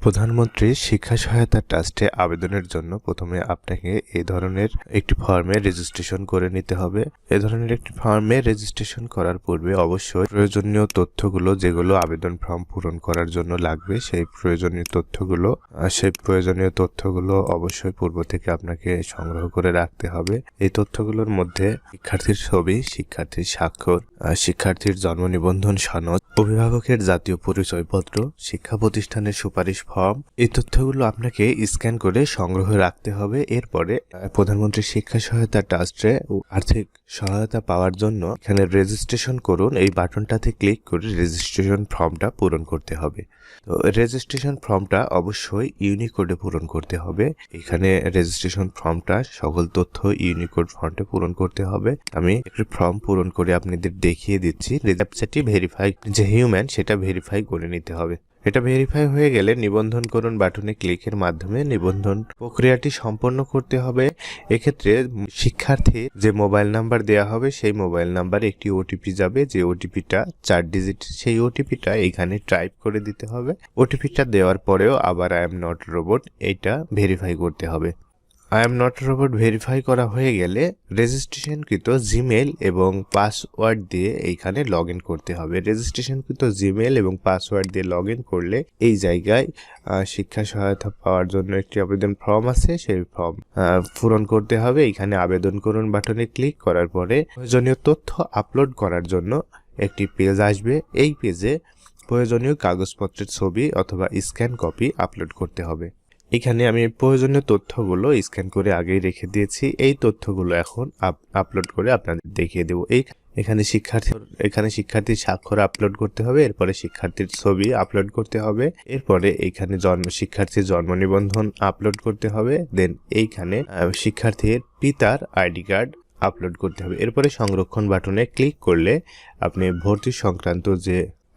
প্রধানমন্ত্রী শিক্ষা সহায়তা ট্রাস্টে আবেদনের জন্য প্রথমে আপনাকে এই ধরনের একটি ফর্মে রেজিস্ট্রেশন করে নিতে হবে। এ ধরনের একটি ফর্মে রেজিস্ট্রেশন করার পূর্বে অবশ্যই প্রয়োজনীয় তথ্যগুলো যেগুলো আবেদন ফর্ম পূরণ করার জন্য লাগবে সেই প্রয়োজনীয় তথ্যগুলো অবশ্যই পূর্ব থেকে আপনাকে সংগ্রহ করে রাখতে হবে। এই তথ্যগুলোর মধ্যে শিক্ষার্থীর ছবি, শিক্ষার্থীর স্বাক্ষর, শিক্ষার্থীর জন্ম নিবন্ধন সনদ, অভিভাবকের জাতীয় পরিচয়পত্র, শিক্ষা প্রতিষ্ঠানের সুপারিশ ফর্ম, এই তথ্যগুলো আপনাকে স্ক্যান করে সংগ্রহ রাখতে হবে। এরপরে প্রধানমন্ত্রী শিক্ষা সহায়তা ট্রাস্টে আর্থিক সহায়তা পাওয়ার জন্য এখানে রেজিস্ট্রেশন করুন এই বাটনটাতে ক্লিক করে রেজিস্ট্রেশন ফর্মটা পূরণ করতে হবে। তো রেজিস্ট্রেশন ফর্মটা অবশ্যই ইউনিকোডে পূরণ করতে হবে। এখানে রেজিস্ট্রেশন ফর্মটা সকল তথ্য ইউনিকোড ফর্মে পূরণ করতে হবে। আমি একটি ফর্ম পূরণ করে আপনাদের দেখিয়ে দিচ্ছি। ক্যাপচাটি ভেরিফাই যে হিউম্যান সেটা ভেরিফাই করে নিতে হবে। এটা ভেরিফাই হয়ে গেলে নিবন্ধন করুন বাটনে ক্লিকের মাধ্যমে নিবন্ধন প্রক্রিয়াটি সম্পন্ন করতে হবে। এক্ষেত্রে শিক্ষার্থীর যে মোবাইল নাম্বার দেওয়া হবে সেই মোবাইল নাম্বারে একটি ওটিপি যাবে, যে ওটিপিটা 4 ডিজিট, সেই ওটিপিটা এখানে টাইপ করে দিতে হবে। ওটিপিটা দেওয়ার পরেও আবার আই এম নট রোবট এইটা ভেরিফাই করতে হবে। I am not robot verify করা হয়ে গেলে রেজিস্ট্রেশনকৃত জিমেল এবং পাসওয়ার্ড দিয়ে এইখানে লগ ইন করতে হবে। রেজিস্ট্রেশনকৃত জিমেল এবং পাসওয়ার্ড দিয়ে লগ ইন করলে এই জায়গায় শিক্ষা সহায়তা পাওয়ার জন্য একটি আবেদন ফর্ম আছে, সেই ফর্ম পূরণ করতে হবে। এখানে আবেদন করুন বাটনে ক্লিক করার পরে প্রয়োজনীয় তথ্য আপলোড করার জন্য একটি পেজ আসবে। এই পেজে প্রয়োজনীয় কাগজপত্রের ছবি অথবা স্ক্যান কপি আপলোড করতে হবে। এখানে আমি প্রয়োজনীয় তথ্যগুলো স্ক্যান করে আগেই রেখে দিয়েছি। এই তথ্যগুলো এখন আপলোড করে আপনাদের দেখিয়ে দেবো। এখানে শিক্ষার্থীর স্বাক্ষর আপলোড করতে হবে, এরপরে শিক্ষার্থীর ছবি আপলোড করতে হবে, এরপরে এইখানে শিক্ষার্থীর জন্ম নিবন্ধন আপলোড করতে হবে, দেন এইখানে শিক্ষার্থীর পিতার আইডি কার্ড আপলোড করতে হবে। এরপরে সংরক্ষণ বাটনে ক্লিক করলে আপনি ভর্তি সংক্রান্ত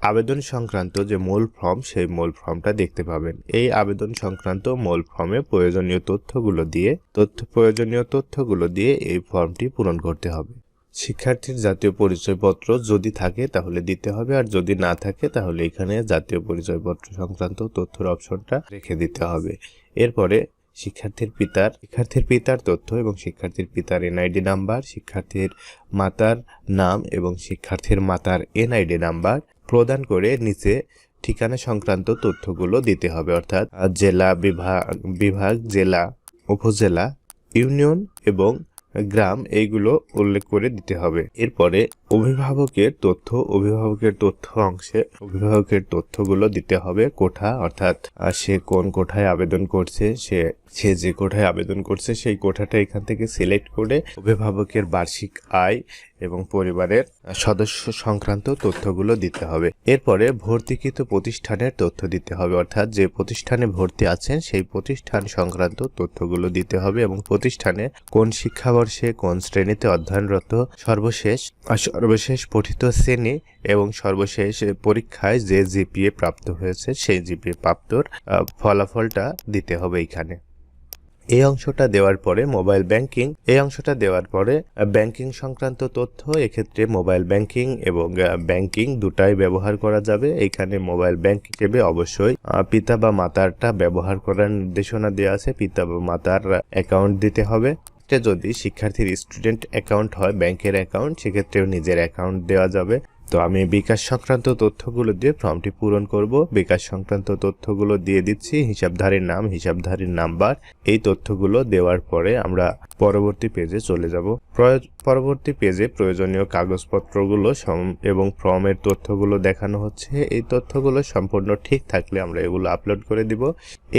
আবেদন সংক্রান্ত যে মূল ফর্ম সেই মূল ফর্মটা দেখতে পাবেন। এই আবেদন সংক্রান্ত মূল ফর্মে প্রয়োজনীয় তথ্যগুলো দিয়ে এই ফর্মটি পূরণ করতে হবে। শিক্ষার্থীর জাতীয় পরিচয়পত্র যদি থাকে তাহলে দিতে হবে, আর যদি না থাকে তাহলে এখানে জাতীয় পরিচয়পত্র সংক্রান্ত তথ্যের অপশনটা রেখে দিতে হবে। এরপরে শিক্ষার্থীর পিতার তথ্য এবং শিক্ষার্থীর পিতার এনআইডি নাম্বার, শিক্ষার্থীর মাতার নাম এবং শিক্ষার্থীর মাতার এনআইডি নাম্বার প্রদান করে নিচে ঠিকানা সংক্রান্ত তথ্যগুলো দিতে হবে, অর্থাৎ জেলা, বিভাগ, জেলা, উপজেলা, ইউনিয়ন এবং গ্রাম এইগুলো উল্লেখ করে দিতে হবে। এরপরে অভিভাবকের তথ্য অংশে অভিভাবকের তথ্যগুলো দিতে হবে। কোঠা, অর্থাৎ সে কোন কোঠায় আবেদন করছে, সে যে কোঠায় আবেদন করছে সেই কোঠাটা এখান থেকে সিলেক্ট করে অভিভাবকের বার্ষিক আয় এবং পরিবারের সদস্য সংক্রান্ত তথ্যগুলো দিতে হবে। এরপরে ভর্তিকৃত প্রতিষ্ঠানের তথ্য দিতে হবে, অর্থাৎ যে প্রতিষ্ঠানে ভর্তি আছেন সেই প্রতিষ্ঠান সংক্রান্ত তথ্যগুলো দিতে হবে এবং প্রতিষ্ঠানে কোন শিক্ষাবর্ষে কোন শ্রেণীতে অধ্যয়নরত, সর্বশেষ পঠিত শ্রেণী এবং সর্বশেষ পরীক্ষায় যে জিপিএ প্রাপ্ত হয়েছে সেই জিপিএ প্রাপ্তর ফলাফলটা দিতে হবে এইখানে। এই অংশটা দেওয়ার পরে ব্যাংকিং সংক্রান্ত তথ্য, এক্ষেত্রে মোবাইল ব্যাংকিং এবং ব্যাংকিং দুটাই ব্যবহার করা যাবে। এইখানে মোবাইল ব্যাংক হিসেবে অবশ্যই পিতা বা মাতারটা ব্যবহার করার নির্দেশনা দেওয়া আছে। পিতা বা মাতার অ্যাকাউন্ট দিতে হবে। যদি শিক্ষার্থীর স্টুডেন্ট অ্যাকাউন্ট হয়, ব্যাংকের অ্যাকাউন্ট, সেক্ষেত্রেও নিজের অ্যাকাউন্ট দেওয়া যাবে। তো আমি বিকাশ সংক্রান্ত তথ্যগুলো দিয়ে ফর্মটি পূরণ করব। বিকাশ সংক্রান্ত তথ্যগুলো দিয়ে দিচ্ছি, হিসাবধারীর নাম, হিসাবধারীর নাম্বার। এই তথ্যগুলো দেওয়ার পরে আমরা পরবর্তী পেজে চলে যাব। পরবর্তী পেজে প্রয়োজনীয় কাগজপত্রগুলো এবং ফর্মের তথ্যগুলো দেখানো হচ্ছে। এই তথ্যগুলো সম্পূর্ণ ঠিক থাকলে আমরা এগুলো আপলোড করে দিব।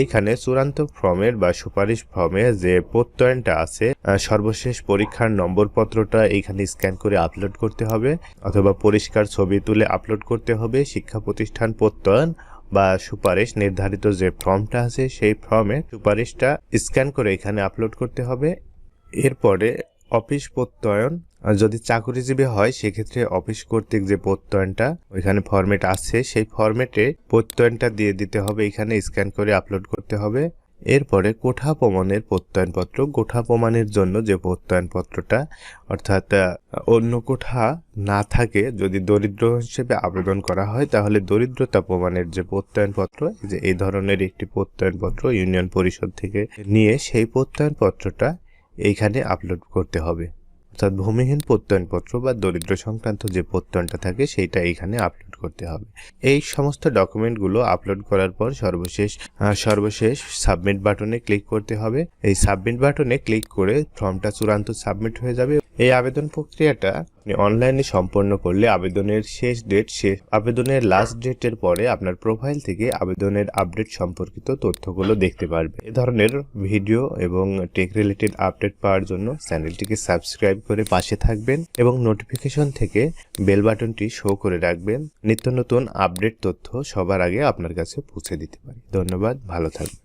এইখানে চূড়ান্ত ফর্মের বা সুপারিশ ফর্মে যে প্রত্যয়নটা আছে, সর্বশেষ পরীক্ষার নম্বরপত্রটা এইখানে স্ক্যান করে আপলোড করতে হবে, অথবা পরিষ্কার ছবি তুলে আপলোড করতে হবে। শিক্ষা প্রতিষ্ঠান প্রত্যয়ন বা সুপারিশ নির্ধারিত যে ফর্মটা আছে সেই ফর্মে সুপারিশটা স্ক্যান করে এখানে আপলোড করতে হবে। এরপরে অফিস প্রত্যয়ন, যদি চাকরিজীবী হয় সেক্ষেত্রে অফিস কর্তৃক যে প্রত্যয়নটা ওইখানে ফরম্যাট আছে সেই ফরম্যাটে প্রত্যয়নটা দিয়ে দিতে হবে, এখানে স্ক্যান করে আপলোড করতে হবে। এরপরে কোঠা প্রমাণের প্রত্যয়নপত্র। কোঠা প্রমাণের জন্য যে প্রত্যয়নপত্রটা অর্থাৎ অন্য কোঠা না থাকে, যদি দরিদ্র হিসেবে আবেদন করা হয় তাহলে দরিদ্রতা প্রমাণের যে প্রত্যয়নপত্র, যে এই ধরনের একটি প্রত্যয়নপত্র ইউনিয়ন পরিষদ থেকে নিয়ে সেই প্রত্যয়নপত্রটা এইখানে আপলোড করতে হবে। অর্থাৎ ভূমিহীন প্রত্যয়নপত্র বা দরিদ্র সংক্রান্ত যে প্রত্যয়নটা থাকে সেইটা এইখানে আপলোড করতে হবে। এই সমস্ত ডকুমেন্টগুলো আপলোড করার পর সর্বশেষ সাবমিট বাটনে ক্লিক করতে হবে। এই সাবমিট বাটনে ক্লিক করে ফর্মটা চূড়ান্ত সাবমিট হয়ে যাবে। এই আবেদন প্রক্রিয়াটা আপনি অনলাইনে সম্পন্ন করলে আবেদনের লাস্ট ডেটের পরে আপনার প্রোফাইল থেকে আবেদনের আপডেট সম্পর্কিত তথ্যগুলো দেখতে পারবে। এ ধরনের ভিডিও এবং টেক রিলেটেড আপডেট পাওয়ার জন্য চ্যানেলটিকে সাবস্ক্রাইব করে পাশে থাকবেন এবং নোটিফিকেশন থেকে বেল বাটনটি শো করে রাখবেন। নিত্য নতুন আপডেট তথ্য সবার আগে আপনার কাছে পৌঁছে দিতে পারি। ধন্যবাদ, ভালো থাকবেন।